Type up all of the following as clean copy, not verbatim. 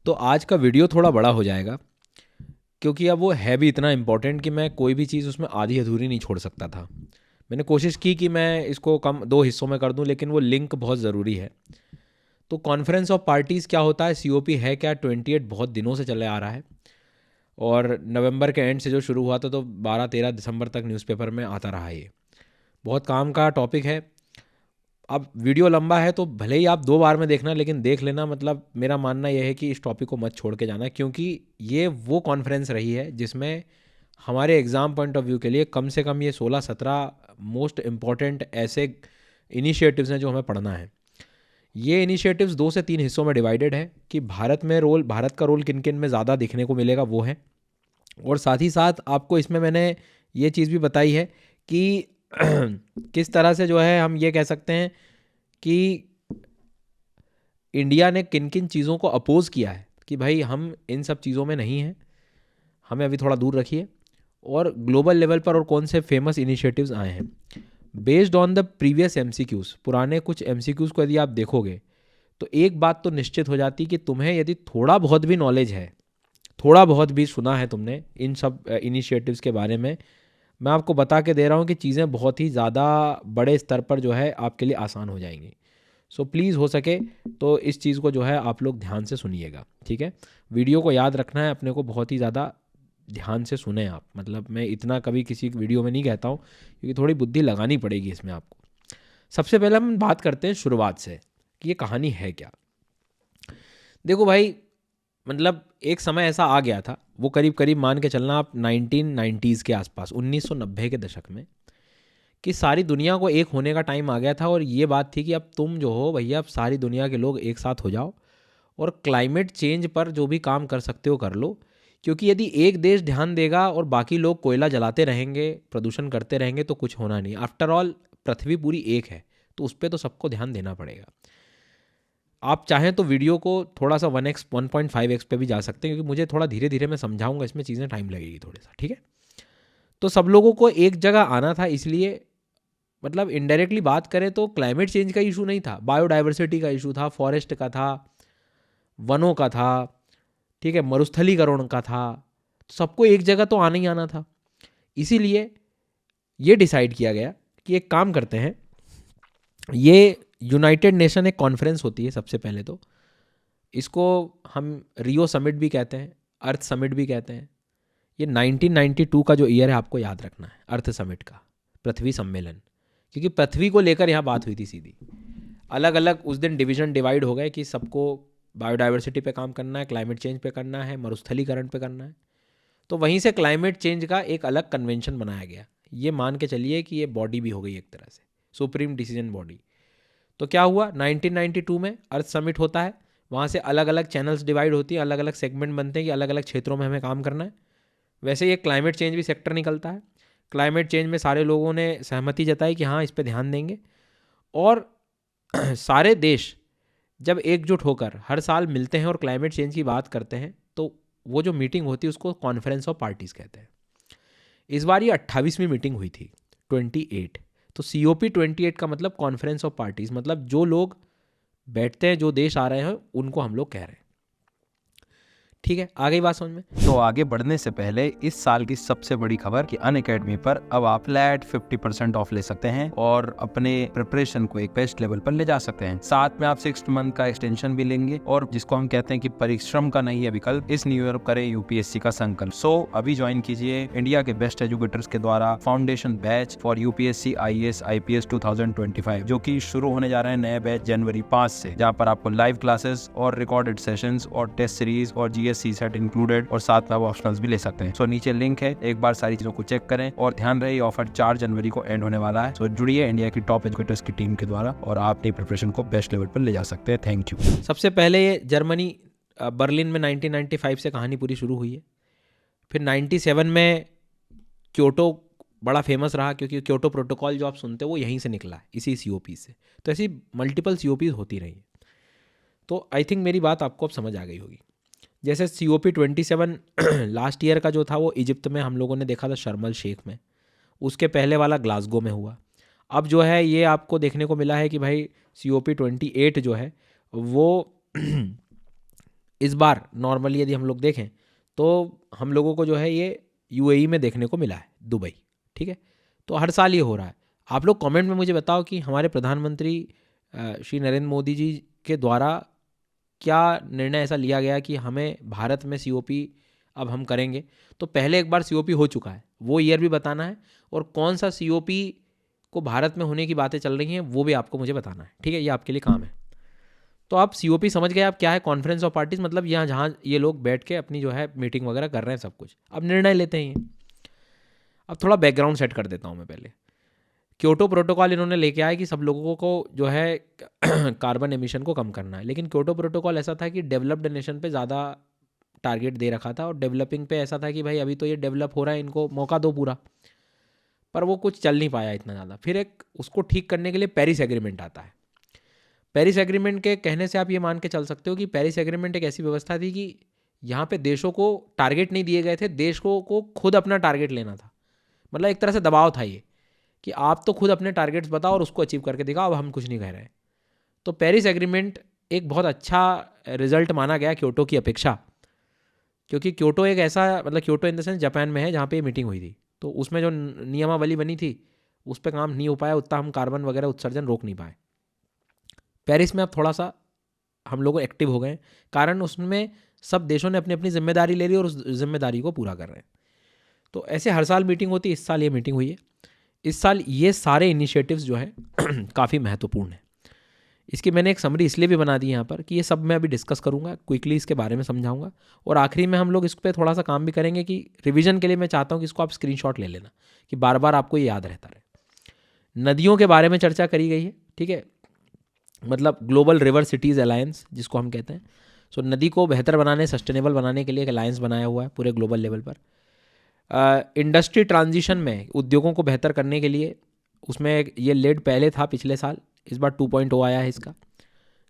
तो आज का वीडियो थोड़ा बड़ा हो जाएगा क्योंकि अब वो है भी इतना इम्पोर्टेंट कि मैं कोई भी चीज़ उसमें आधी अधूरी नहीं छोड़ सकता था। मैंने कोशिश की कि मैं इसको कम 2 हिस्सों में कर दूं, लेकिन वो लिंक बहुत ज़रूरी है। तो कॉन्फ्रेंस ऑफ पार्टीज़ क्या होता है, सीओपी है क्या, 28 बहुत दिनों से चले आ रहा है और नवंबर के एंड से जो शुरू हुआ था तो 12-13 दिसंबर तक न्यूज़पेपर में आता रहा। ये बहुत काम का टॉपिक है। अब वीडियो लंबा है तो भले ही आप 2 बार में देखना, लेकिन देख लेना। मतलब मेरा मानना यह है कि इस टॉपिक को मत छोड़ के जाना, क्योंकि ये वो कॉन्फ्रेंस रही है जिसमें हमारे एग्ज़ाम पॉइंट ऑफ व्यू के लिए कम से कम ये 16-17 मोस्ट इम्पॉर्टेंट ऐसे इनिशिएटिव्स हैं जो हमें पढ़ना है। ये इनिशिएटिव्स 2 से 3 हिस्सों में डिवाइडेड है कि भारत का रोल किन किन में ज़्यादा दिखने को मिलेगा वो है, और साथ ही साथ आपको इसमें मैंने ये चीज़ भी बताई है कि किस तरह से जो है हम ये कह सकते हैं कि इंडिया ने किन किन चीज़ों को अपोज़ किया है कि भाई हम इन सब चीज़ों में नहीं हैं, हमें अभी थोड़ा दूर रखिए, और ग्लोबल लेवल पर और कौन से फेमस इनिशिएटिव्स आए हैं based on the previous MCQs. पुराने कुछ एमसीक्यूज़ को यदि आप देखोगे तो एक बात तो निश्चित हो जाती कि तुम्हें यदि थोड़ा बहुत भी नॉलेज है, थोड़ा बहुत भी सुना है तुमने इन सब इनिशिएटिव्स के बारे में, मैं आपको बता के दे रहा हूँ कि चीज़ें बहुत ही ज़्यादा बड़े स्तर पर जो है आपके लिए आसान हो जाएंगी। सो प्लीज़ हो सके तो इस चीज़ को जो है आप लोग ध्यान से सुनिएगा, ठीक है। वीडियो को याद रखना है अपने को, बहुत ही ज़्यादा ध्यान से सुने आप। मतलब मैं इतना कभी किसी वीडियो में नहीं कहता हूँ, क्योंकि थोड़ी बुद्धि लगानी पड़ेगी इसमें आपको। सबसे पहले हम बात करते हैं शुरुआत से कि ये कहानी है क्या। देखो भाई, मतलब एक समय ऐसा आ गया था, वो करीब करीब मान के चलना आप 1990s के आसपास, 1990 के दशक में, कि सारी दुनिया को एक होने का टाइम आ गया था। और ये बात थी कि अब तुम जो हो भैया, अब सारी दुनिया के लोग एक साथ हो जाओ और क्लाइमेट चेंज पर जो भी काम कर सकते हो कर लो। क्योंकि यदि एक देश ध्यान देगा और बाकी लोग कोयला जलाते रहेंगे, प्रदूषण करते रहेंगे, तो कुछ होना नहीं। आफ्टर ऑल पृथ्वी पूरी एक है, तो उस पर तो सबको ध्यान देना पड़ेगा। आप चाहें तो वीडियो को थोड़ा सा 1x 1.5x पे भी जा सकते हैं, क्योंकि मुझे थोड़ा धीरे धीरे मैं समझाऊंगा, इसमें चीज़ें टाइम लगेगी थोड़ा सा, ठीक है। तो सब लोगों को एक जगह आना था, इसलिए मतलब इनडायरेक्टली बात करें तो क्लाइमेट चेंज का इशू नहीं था, बायोडाइवर्सिटी का इशू था, फॉरेस्ट का था, वनों का था, ठीक है, मरुस्थलीकरण का था। तो सबको एक जगह तो आना ही आना था। इसीलिए ये डिसाइड किया गया कि एक काम करते हैं, ये यूनाइटेड नेशन एक कॉन्फ्रेंस होती है सबसे पहले तो, इसको हम रियो समिट भी कहते हैं, अर्थ समिट भी कहते हैं। ये 1992 का जो ईयर है आपको याद रखना है, अर्थ समिट का, पृथ्वी सम्मेलन, क्योंकि पृथ्वी को लेकर यहाँ बात हुई थी सीधी। अलग अलग उस दिन डिवीज़न डिवाइड हो गए कि सबको बायोडाइवर्सिटी पे काम करना है, क्लाइमेट चेंज पे करना है, मरुस्थलीकरण पे करना है। तो वहीं से क्लाइमेट चेंज का एक अलग कन्वेंशन बनाया गया। ये मान के चलिए कि ये बॉडी भी हो गई एक तरह से, सुप्रीम डिसीजन बॉडी। तो क्या हुआ, 1992 में अर्थ समिट होता है। वहाँ से अलग अलग चैनल्स डिवाइड होती है, अलग अलग सेगमेंट बनते हैं कि अलग अलग क्षेत्रों में हमें काम करना है। वैसे ही एक क्लाइमेट चेंज भी सेक्टर निकलता है। क्लाइमेट चेंज में सारे लोगों ने सहमति जताई कि हाँ इस पर ध्यान देंगे, और सारे देश जब एकजुट होकर हर साल मिलते हैं और क्लाइमेट चेंज की बात करते हैं, तो वो जो मीटिंग होती है उसको कॉन्फ्रेंस ऑफ पार्टीज़ कहते हैं। इस बार ये 28वीं मीटिंग हुई थी, 28। तो COP 28 का मतलब कॉन्फ्रेंस ऑफ पार्टीज़, मतलब जो लोग बैठते हैं, जो देश आ रहे हैं, उनको हम लोग कह रहे हैं। ठीक है, आ गई बात समझ में। तो आगे बढ़ने से पहले इस साल की सबसे बड़ी खबर कि अनअकैडमी पर अब आप फ्लैट 50% ऑफ ले सकते हैं और अपने प्रिपरेशन को एक बेस्ट लेवल पर ले जा सकते हैं। साथ में आप 6 मंथ का एक्सटेंशन भी लेंगे, और जिसको हम कहते हैं कि परिश्रम का नहीं है विकल्प, इस न्यू ईयर करें UPSC का संकल्प। सो अभी ज्वाइन कीजिए इंडिया के बेस्ट एजुकेटर्स के द्वारा foundation batch for UPSC IAS IPS 2025, जो की शुरू होने जा रहे हैं नए बैच जनवरी 5 से, जहाँ पर आपको लाइव क्लासेस और रिकॉर्डेड सेशंस और टेस्ट सीरीज और GSC सेट इंक्लूडेड, और साथ में आप ऑप्शनल्स भी ले सकते हैं। सो नीचे लिंक है, एक बार सारी चीजों को चेक करें, और ध्यान रहे ऑफर 4 जनवरी को एंड होने वाला है। सो जुड़िए इंडिया की टॉप एजुकेटर्स की टीम के द्वारा और आप अपनी प्रिपरेशन को बेस्ट लेवल पर ले जा सकते हैं। Thank you. सबसे पहले ये जर्मनी बर्लिन में 1995 से कहानी पूरी शुरू हुई है। फिर 97 में क्योटो बड़ा फेमस रहा, क्योंकि क्योटो प्रोटोकॉल जो आप सुनते हो वो यहीं से निकला है, इसी COP से। तो ऐसी मल्टीपल COPs होती रही। तो आई थिंक मेरी बात आपको अब समझ आ गई होगी। जैसे COP 27 लास्ट ईयर का जो था वो इजिप्ट में हम लोगों ने देखा था, शर्मल शेख में। उसके पहले वाला ग्लासगो में हुआ। अब जो है ये आपको देखने को मिला है कि भाई COP 28 जो है वो इस बार नॉर्मली यदि हम लोग देखें तो हम लोगों को जो है ये यूएई में देखने को मिला है, दुबई। ठीक है, तो हर साल ये हो रहा है। आप लोग कमेंट में मुझे बताओ कि हमारे प्रधानमंत्री श्री नरेंद्र मोदी जी के द्वारा क्या निर्णय ऐसा लिया गया कि हमें भारत में सीओपी अब हम करेंगे। तो पहले एक बार सीओपी हो चुका है, वो ईयर भी बताना है, और कौन सा सीओपी को भारत में होने की बातें चल रही हैं वो भी आपको मुझे बताना है। ठीक है, ये आपके लिए काम है। तो आप सीओपी समझ गए, आप क्या है कॉन्फ्रेंस ऑफ पार्टीज, मतलब यहाँ जहाँ ये लोग बैठ के अपनी जो है मीटिंग वगैरह कर रहे हैं, सब कुछ अब निर्णय लेते हैं ये। अब थोड़ा बैकग्राउंड सेट कर देता हूँ मैं पहले। क्योटो प्रोटोकॉल इन्होंने लेके आया कि सब लोगों को जो है कार्बन एमिशन को कम करना है, लेकिन क्योटो प्रोटोकॉल ऐसा था कि डेवलप्ड नेशन पे ज़्यादा टारगेट दे रखा था, और डेवलपिंग पे ऐसा था कि भाई अभी तो ये डेवलप हो रहा है, इनको मौका दो पूरा। पर वो कुछ चल नहीं पाया इतना ज़्यादा। फिर एक उसको ठीक करने के लिए पेरिस एग्रीमेंट आता है। पेरिस एग्रीमेंट के कहने से आप ये मान के चल सकते हो कि पेरिस एग्रीमेंट एक ऐसी व्यवस्था थी कि यहाँ पे देशों को टारगेट नहीं दिए गए थे, देशों को खुद अपना टारगेट लेना था। मतलब एक तरह से दबाव था ये कि आप तो खुद अपने टारगेट्स बताओ और उसको अचीव करके दिखाओ, अब हम कुछ नहीं कह रहे। तो पेरिस एग्रीमेंट एक बहुत अच्छा रिजल्ट माना गया क्योटो की अपेक्षा, क्योंकि क्योटो एक ऐसा, मतलब Kyoto in the sense Japan में है जहाँ पे ये मीटिंग हुई थी, तो उसमें जो नियमावली बनी थी उस पर काम नहीं हो पाया, उतना हम कार्बन वगैरह उत्सर्जन रोक नहीं पाए। पेरिस में अब थोड़ा सा हम लोग एक्टिव हो गए, कारण उसमें सब देशों ने अपनी अपनी जिम्मेदारी ले ली और उस जिम्मेदारी को पूरा कर रहे हैं। तो ऐसे हर साल मीटिंग होती है, इस साल ये मीटिंग हुई है। इस साल ये सारे इनिशिएटिव्स जो है काफ़ी महत्वपूर्ण है। इसकी मैंने एक समरी इसलिए भी बना दी यहाँ पर कि ये सब मैं अभी डिस्कस करूँगा, क्विकली इसके बारे में समझाऊंगा, और आखिरी में हम लोग इस पर थोड़ा सा काम भी करेंगे कि रिवीजन के लिए मैं चाहता हूँ कि इसको आप स्क्रीनशॉट ले लेना कि बार बार आपको ये याद रहता रहे। नदियों के बारे में चर्चा करी गई है, ठीक है, मतलब ग्लोबल रिवर सिटीज़ अलायंस जिसको हम कहते हैं। सो नदी को बेहतर बनाने, सस्टेनेबल बनाने के लिए एक अलायंस बनाया हुआ है पूरे ग्लोबल लेवल पर। इंडस्ट्री ट्रांजिशन में उद्योगों को बेहतर करने के लिए उसमें ये लेड पहले था पिछले साल, इस बार 2.0 आया है इसका।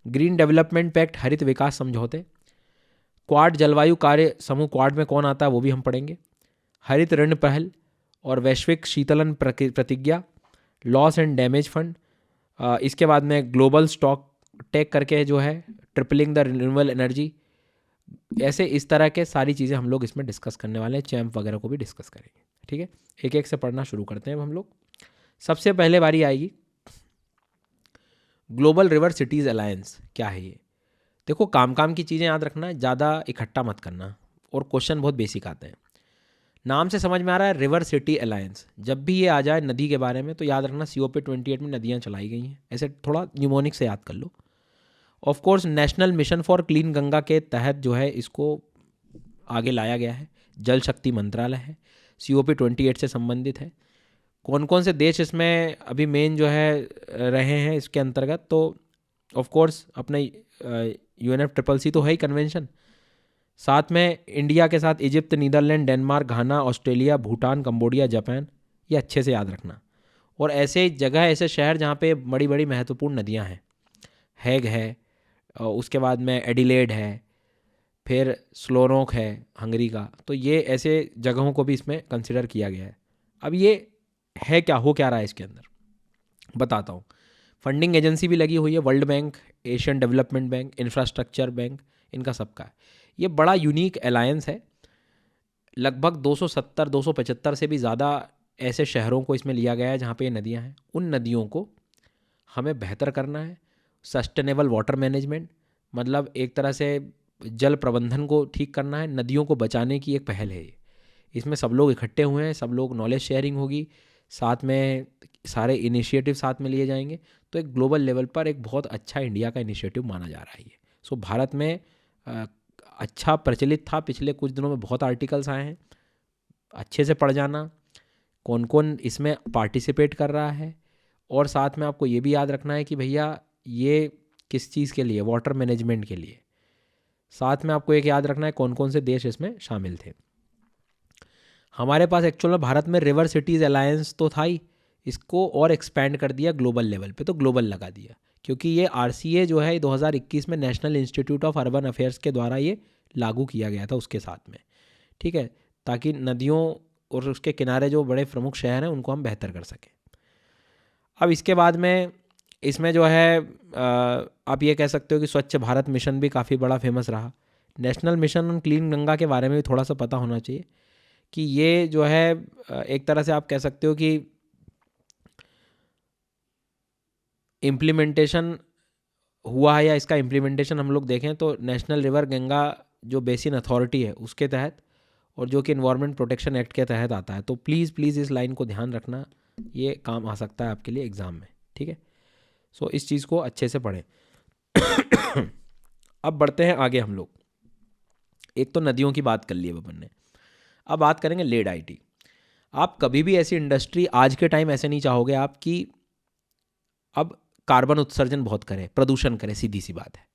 ग्रीन डेवलपमेंट पैक्ट, हरित विकास समझौते, क्वाड जलवायु कार्य समूह, क्वाड में कौन आता है वो भी हम पढ़ेंगे। हरित ऋण पहल और वैश्विक शीतलन प्रतिज्ञा, लॉस एंड डैमेज फंड। इसके बाद में ग्लोबल स्टॉक टेक करके जो है ट्रिपलिंग द रिन्यूएबल एनर्जी। ऐसे इस तरह के सारी चीज़ें हम लोग इसमें डिस्कस करने वाले हैं, चैम्प वगैरह को भी डिस्कस करेंगे। ठीक है, एक एक से पढ़ना शुरू करते हैं अब हम लोग। सबसे पहले बारी आएगी ग्लोबल रिवर सिटीज़ अलायंस। क्या है ये? देखो, काम काम की चीज़ें याद रखना, ज़्यादा इकट्ठा मत करना, और क्वेश्चन बहुत बेसिक आते हैं। नाम से समझ में आ रहा है रिवर सिटी अलायंस। जब भी ये आ जाए नदी के बारे में तो याद रखना COP28 में नदियाँ चलाई गई हैं, ऐसे थोड़ा न्यूमोनिक से याद कर लो। Of course national mission for clean Ganga के तहत जो है इसको आगे लाया गया है, जल शक्ति मंत्रालय है, COP28 से संबंधित है। कौन कौन से देश इसमें अभी मेन जो है रहे हैं इसके अंतर्गत, तो ऑफ कोर्स अपने UNFCCC तो है ही कन्वेंशन, साथ में इंडिया के साथ इजिप्ट, नीदरलैंड, डेनमार्क, घाना, ऑस्ट्रेलिया, भूटान, कंबोडिया, जापान, ये अच्छे से याद रखना। और ऐसे जगह, ऐसे शहर जहाँ पे बड़ी बड़ी महत्वपूर्ण नदियाँ हैं, हैग है, उसके बाद में एडिलेड है, फिर स्लोरोक है हंगरी का, तो ये ऐसे जगहों को भी इसमें कंसिडर किया गया है। अब ये है क्या, हो क्या रहा है इसके अंदर, बताता हूँ। फंडिंग एजेंसी भी लगी हुई है, world bank, Asian development bank, infrastructure bank, इनका सबका है। ये बड़ा यूनिक अलायंस है, लगभग 270-275 से भी ज़्यादा ऐसे शहरों को इसमें लिया गया है जहाँ पे ये नदियाँ हैं। उन नदियों को हमें बेहतर करना है। सस्टेनेबल वाटर मैनेजमेंट, मतलब एक तरह से जल प्रबंधन को ठीक करना है, नदियों को बचाने की एक पहल है ये। इसमें सब लोग इकट्ठे हुए हैं, सब लोग, नॉलेज शेयरिंग होगी, साथ में सारे इनिशिएटिव साथ में लिए जाएंगे, तो एक ग्लोबल लेवल पर एक बहुत अच्छा इंडिया का इनिशिएटिव माना जा रहा है ये। सो भारत में अच्छा प्रचलित था, पिछले कुछ दिनों में बहुत आर्टिकल्स आए हैं, अच्छे से पढ़ जाना कौन कौन इसमें पार्टिसिपेट कर रहा है। और साथ में आपको ये भी याद रखना है कि भैया ये किस चीज़ के लिए, वाटर मैनेजमेंट के लिए। साथ में आपको एक याद रखना है कौन कौन से देश इसमें शामिल थे। हमारे पास एक्चुअल में भारत में रिवर सिटीज़ अलायंस तो था ही, इसको और एक्सपैंड कर दिया ग्लोबल लेवल पे, तो ग्लोबल लगा दिया, क्योंकि ये RCA जो है 2021 में national institute of urban affairs के द्वारा ये लागू किया गया था उसके साथ में। ठीक है, ताकि नदियों और उसके किनारे जो बड़े प्रमुख शहर हैं उनको हम बेहतर कर सकें। अब इसके बाद में इसमें जो है आप ये कह सकते हो कि स्वच्छ भारत मिशन भी काफ़ी बड़ा फेमस रहा। National mission on clean Ganga के बारे में भी थोड़ा सा पता होना चाहिए कि ये जो है एक तरह से आप कह सकते हो कि इम्प्लीमेंटेशन हुआ है, या इसका इम्प्लीमेंटेशन हम लोग देखें तो नेशनल रिवर गंगा जो बेसिन अथॉरिटी है उसके तहत, और जो कि इन्वायरमेंट प्रोटेक्शन एक्ट के तहत आता है। तो प्लीज़ इस लाइन को ध्यान रखना, ये काम आ सकता है आपके लिए एग्ज़ाम में, ठीक है। सो इस चीज़ को अच्छे से पढ़ें। अब बढ़ते हैं आगे हम लोग। एक तो नदियों की बात कर ली अपन ने, अब बात करेंगे लेड आईटी। आप कभी भी ऐसी इंडस्ट्री आज के टाइम ऐसे नहीं चाहोगे आप कि अब कार्बन उत्सर्जन बहुत करे, प्रदूषण करे, सीधी सी बात है।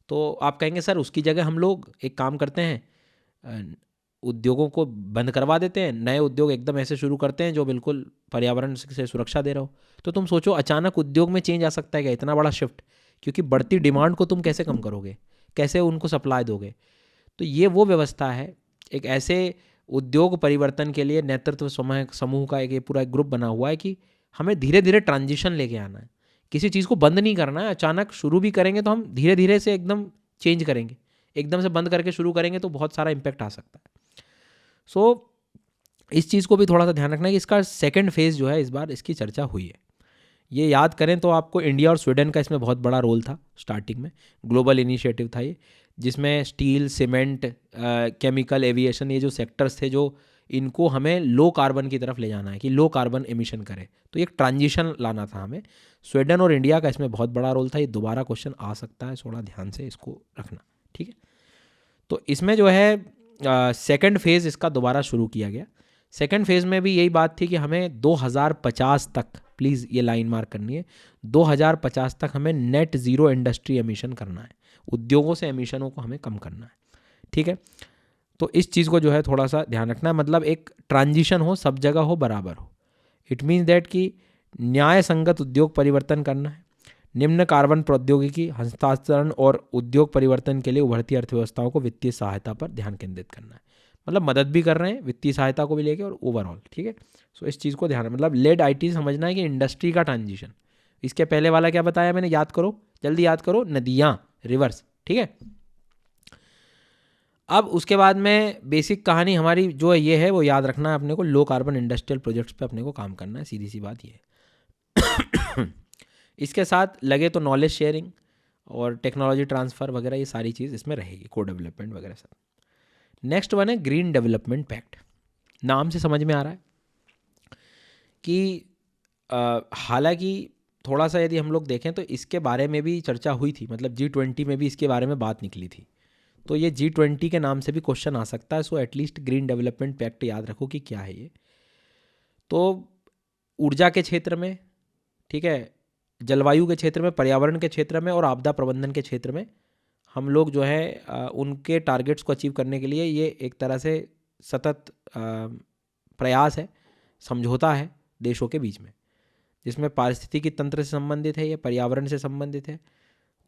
तो आप कहेंगे सर उसकी जगह हम लोग एक काम करते हैं, उद्योगों को बंद करवा देते हैं, नए उद्योग एकदम ऐसे शुरू करते हैं जो बिल्कुल पर्यावरण से सुरक्षा दे रहा हो। तो तुम सोचो अचानक उद्योग में चेंज आ सकता है क्या, इतना बड़ा शिफ्ट? क्योंकि बढ़ती डिमांड को तुम कैसे कम करोगे, कैसे उनको सप्लाई दोगे? तो ये वो व्यवस्था है, एक ऐसे उद्योग परिवर्तन के लिए नेतृत्व समूह का एक ये पूरा एक ग्रुप बना हुआ है कि हमें धीरे धीरे ट्रांजिशन लेके आना है, किसी चीज़ को बंद नहीं करना है। अचानक शुरू भी करेंगे तो हम धीरे धीरे से एकदम चेंज करेंगे, एकदम से बंद करके शुरू करेंगे तो बहुत सारा इम्पैक्ट आ सकता है। सो इस चीज़ को भी थोड़ा सा ध्यान रखना है कि इसका सेकंड फेज़ जो है इस बार इसकी चर्चा हुई है। ये याद करें तो आपको इंडिया और स्वीडन का इसमें बहुत बड़ा रोल था। स्टार्टिंग में ग्लोबल इनिशिएटिव था ये, जिसमें स्टील, सीमेंट, केमिकल, एविएशन, ये जो सेक्टर्स थे जो इनको हमें लो कार्बन की तरफ ले जाना है कि लो कार्बन एमिशन करे, तो एक ट्रांजिशन लाना था हमें। स्वीडन और इंडिया का इसमें बहुत बड़ा रोल था। ये दोबारा क्वेश्चन आ सकता है, थोड़ा ध्यान से इसको रखना, ठीक है। तो इसमें जो है सेकंड फेज़ इसका दोबारा शुरू किया गया। सेकंड फेज़ में भी यही बात थी कि हमें 2050 तक, प्लीज़ ये लाइन मार्क करनी है, 2050 तक हमें नेट ज़ीरो इंडस्ट्री एमिशन करना है, उद्योगों से एमिशनों को हमें कम करना है, ठीक है। तो इस चीज़ को जो है थोड़ा सा ध्यान रखना है, मतलब एक ट्रांजिशन हो, सब जगह हो, बराबर हो। इट मीन्स दैट कि न्याय संगत उद्योग परिवर्तन करना है, निम्न कार्बन प्रौद्योगिकी हस्तांतरण और उद्योग परिवर्तन के लिए उभरती अर्थव्यवस्थाओं को वित्तीय सहायता पर ध्यान केंद्रित करना है। मतलब मदद भी कर रहे हैं, वित्तीय सहायता को भी लेके, और ओवरऑल, ठीक है। सो इस चीज़ को ध्यान, मतलब लेड आईटी समझना है कि इंडस्ट्री का ट्रांजिशन। इसके पहले वाला क्या बताया मैंने, याद करो, जल्दी याद करो, नदियाँ, रिवर्स, ठीक है। अब उसके बाद में बेसिक कहानी हमारी जो ये है वो याद रखना है अपने को, लो कार्बन इंडस्ट्रियल प्रोजेक्ट्स पे अपने को काम करना है, सीधी सी बात ये है। इसके साथ लगे तो नॉलेज शेयरिंग और टेक्नोलॉजी ट्रांसफ़र वगैरह, ये सारी चीज़ इसमें रहेगी, को डेवलपमेंट वगैरह सब। नेक्स्ट वन है ग्रीन डेवलपमेंट पैक्ट। नाम से समझ में आ रहा है कि हालांकि थोड़ा सा यदि हम लोग देखें तो इसके बारे में भी चर्चा हुई थी, मतलब G20 में भी इसके बारे में बात निकली थी। तो ये G20 के नाम से भी क्वेश्चन आ सकता है। So at least green development pact याद रखो कि क्या है ये। तो ऊर्जा के क्षेत्र में, ठीक है, जलवायु के क्षेत्र में, पर्यावरण के क्षेत्र में और आपदा प्रबंधन के क्षेत्र में हम लोग जो है उनके टारगेट्स को अचीव करने के लिए ये एक तरह से सतत प्रयास है, समझौता है देशों के बीच में, जिसमें पारिस्थितिकी तंत्र से संबंधित है, ये पर्यावरण से संबंधित है।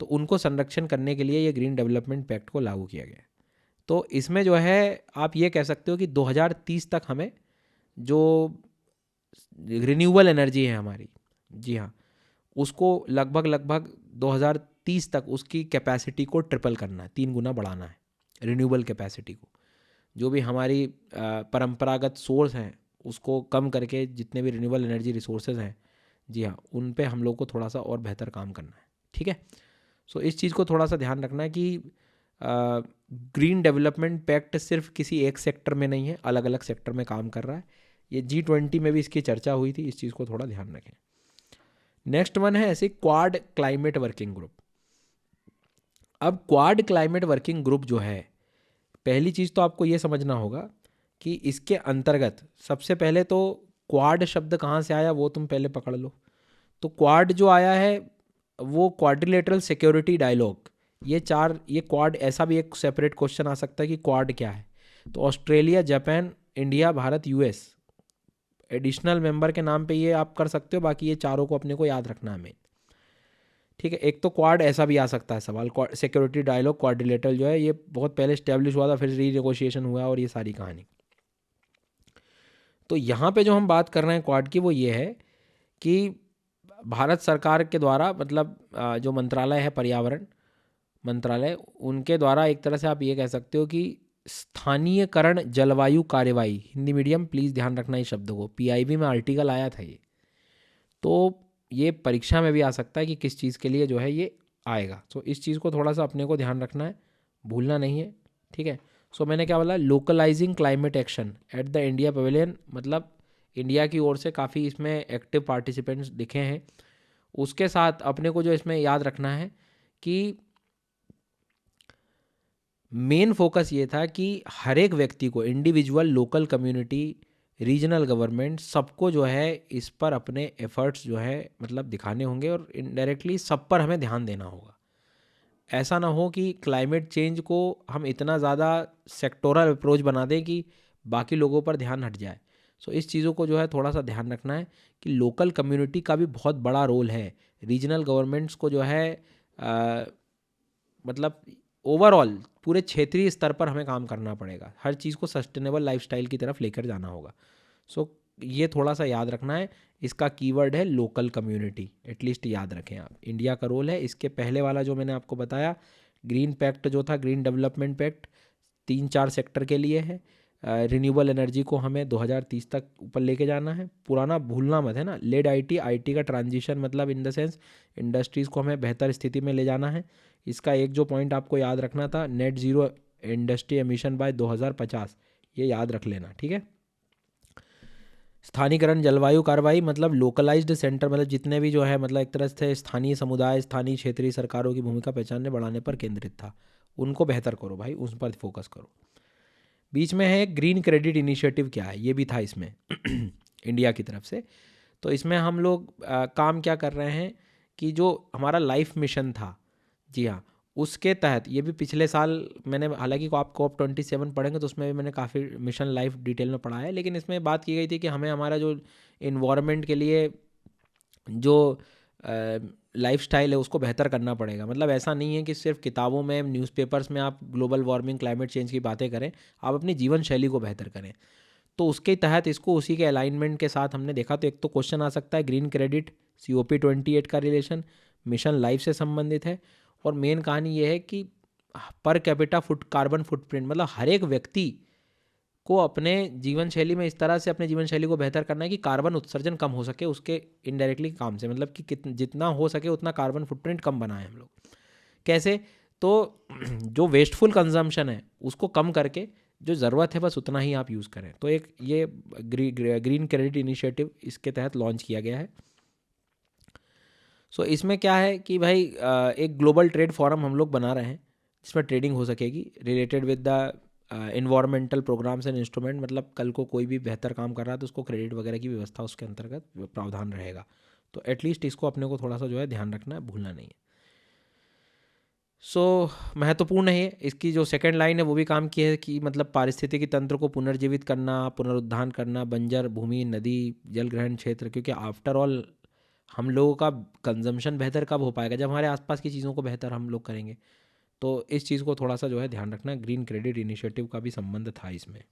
तो उनको संरक्षण करने के लिए ये ग्रीन डेवलपमेंट पैक्ट को लागू किया गया है। तो इसमें जो है आप ये कह सकते हो कि 2030 तक हमें जो रिन्यूएबल एनर्जी है हमारी, जी हाँ, उसको लगभग 2030 तक उसकी कैपेसिटी को ट्रिपल करना है, 3 गुना बढ़ाना है रिन्यूएबल कैपेसिटी को। जो भी हमारी परंपरागत सोर्स हैं उसको कम करके जितने भी रिन्यूएबल एनर्जी रिसोर्सेज हैं, जी हाँ, उन पे हम लोग को थोड़ा सा और बेहतर काम करना है, ठीक है। सो इस चीज़ को थोड़ा सा ध्यान रखना है कि ग्रीन डेवलपमेंट पैक्ट सिर्फ किसी एक सेक्टर में नहीं है, अलग अलग सेक्टर में काम कर रहा है। ये G20 में भी इसकी चर्चा हुई थी, इस चीज़ को थोड़ा ध्यान रखें। नेक्स्ट वन है ऐसे क्वाड क्लाइमेट वर्किंग ग्रुप। अब क्वाड क्लाइमेट वर्किंग ग्रुप जो है, पहली चीज़ तो आपको ये समझना होगा कि इसके अंतर्गत सबसे पहले तो क्वाड शब्द कहाँ से आया वो तुम पहले पकड़ लो। तो क्वाड जो आया है वो क्वाड्रिलेटरल सिक्योरिटी डायलॉग, ये क्वाड, ऐसा भी एक सेपरेट क्वेश्चन आ सकता है कि क्वाड क्या है। तो Australia, Japan, India, Bharat, US additional member के नाम पे ये आप कर सकते हो, बाकी ये चारों को अपने को याद रखना है हमें, ठीक है। एक तो क्वाड ऐसा भी आ सकता है सवाल, सिक्योरिटी डायलॉग क्वाड्रिलेटरल जो है ये बहुत पहले स्टैब्लिश हुआ था, फिर रीनेगोशिएशन हुआ और ये सारी कहानी। तो यहाँ पे जो हम बात कर रहे हैं क्वाड की वो ये है कि भारत सरकार के द्वारा, मतलब जो मंत्रालय है पर्यावरण मंत्रालय, उनके द्वारा एक तरह से आप ये कह सकते हो कि स्थानीयकरण जलवायु कार्यवाही, हिंदी मीडियम प्लीज़ ध्यान रखना इस शब्द को, पीआईबी में आर्टिकल आया था ये, तो ये परीक्षा में भी आ सकता है कि किस चीज़ के लिए जो है ये आएगा। सो इस चीज़ को थोड़ा सा अपने को ध्यान रखना है, भूलना नहीं है, ठीक है। सो मैंने क्या बोला, localising climate action at the India pavilion, मतलब इंडिया की ओर से काफ़ी इसमें एक्टिव पार्टिसिपेंट्स दिखे हैं। उसके साथ अपने को जो इसमें याद रखना है कि मेन फोकस ये था कि हर एक व्यक्ति को, individual, local community, regional government, सबको जो है इस पर अपने एफर्ट्स जो है मतलब दिखाने होंगे और इनडायरेक्टली सब पर हमें ध्यान देना होगा। ऐसा ना हो कि क्लाइमेट चेंज को हम इतना ज़्यादा सेक्टोरल अप्रोच बना दें कि बाकी लोगों पर ध्यान हट जाए। सो इस चीज़ों को जो है थोड़ा सा ध्यान रखना है कि लोकल कम्युनिटी का भी बहुत बड़ा रोल है, रीजनल गवर्नमेंट्स को जो है मतलब ओवरऑल पूरे क्षेत्रीय स्तर पर हमें काम करना पड़ेगा, हर चीज़ को सस्टेनेबल लाइफस्टाइल की तरफ लेकर जाना होगा। सो ये थोड़ा सा याद रखना है, इसका कीवर्ड है लोकल कम्युनिटी, एटलीस्ट याद रखें आप, इंडिया का रोल है। इसके पहले वाला जो मैंने आपको बताया ग्रीन पैक्ट जो था, ग्रीन डेवलपमेंट पैक्ट, 3-4 सेक्टर के लिए है। रिन्यूएबल एनर्जी को हमें 2030 तक ऊपर लेके जाना है, पुराना भूलना मत है ना, लेड आईटी का ट्रांजिशन, मतलब इन द सेंस इंडस्ट्रीज़ को हमें बेहतर स्थिति में ले जाना है। इसका एक जो पॉइंट आपको याद रखना था, net zero industry emission by 2050, ये याद रख लेना, ठीक है। स्थानीयकरण जलवायु कार्रवाई मतलब लोकलाइज्ड सेंटर, मतलब जितने भी जो है मतलब एक तरह से स्थानीय समुदाय, स्थानीय क्षेत्रीय सरकारों की भूमिका पहचानने बढ़ाने पर केंद्रित था, उनको बेहतर करो भाई, उस पर फोकस करो। बीच में है ग्रीन क्रेडिट इनिशिएटिव, क्या है ये भी था इसमें इंडिया की तरफ से। तो इसमें हम लोग काम क्या कर रहे हैं कि जो हमारा लाइफ मिशन था, जी हाँ, उसके तहत ये भी पिछले साल मैंने, हालांकि आप COP27 पढ़ेंगे तो उसमें भी मैंने काफ़ी मिशन लाइफ डिटेल में पढ़ा है, लेकिन इसमें बात की गई थी कि हमें हमारा जो इन्वायरमेंट के लिए जो लाइफस्टाइल है उसको बेहतर करना पड़ेगा। मतलब ऐसा नहीं है कि सिर्फ किताबों में, न्यूज़पेपर्स में आप ग्लोबल वार्मिंग, क्लाइमेट चेंज की बातें करें, आप अपनी जीवन शैली को बेहतर करें। तो उसके तहत इसको उसी के अलाइनमेंट के साथ हमने देखा। तो एक तो क्वेश्चन आ सकता है ग्रीन क्रेडिट COP28 का रिलेशन मिशन लाइफ से संबंधित है, और मेन कहानी ये है कि पर कैपिटा कार्बन फुटप्रिंट, मतलब हर एक व्यक्ति को अपने जीवन शैली में इस तरह से अपने जीवन शैली को बेहतर करना है कि कार्बन उत्सर्जन कम हो सके उसके इनडायरेक्टली काम से, मतलब कि जितना हो सके उतना कार्बन फुटप्रिंट कम बनाएं हम लोग। कैसे? तो जो वेस्टफुल कंजम्पशन है उसको कम करके जो ज़रूरत है बस उतना ही आप यूज़ करें। तो एक ये ग्रीन क्रेडिट इनिशिएटिव इसके तहत लॉन्च किया गया है। सो इसमें क्या है कि भाई एक ग्लोबल ट्रेड फोरम हम लोग बना रहे हैं जिसमें ट्रेडिंग हो सकेगी related with the environmental programs and instrument, मतलब कल को कोई भी बेहतर काम कर रहा है तो उसको क्रेडिट वगैरह की व्यवस्था उसके अंतर्गत प्रावधान रहेगा। तो एटलीस्ट इसको अपने को थोड़ा सा जो है ध्यान रखना है, भूलना नहीं है। सो महत्वपूर्ण है इसकी जो सेकंड लाइन है वो भी काम की है कि मतलब पारिस्थितिकी तंत्र को पुनर्जीवित करना, पुनरुद्धार करना, बंजर भूमि, नदी, जल ग्रहण क्षेत्र, क्योंकि आफ्टर ऑल हम लोगों का कंजम्पशन बेहतर कब हो पाएगा, जब हमारे आसपास की चीज़ों को बेहतर हम लोग करेंगे। तो इस चीज़ को थोड़ा सा जो है ध्यान रखना, ग्रीन क्रेडिट इनिशिएटिव का भी संबंध था इसमें,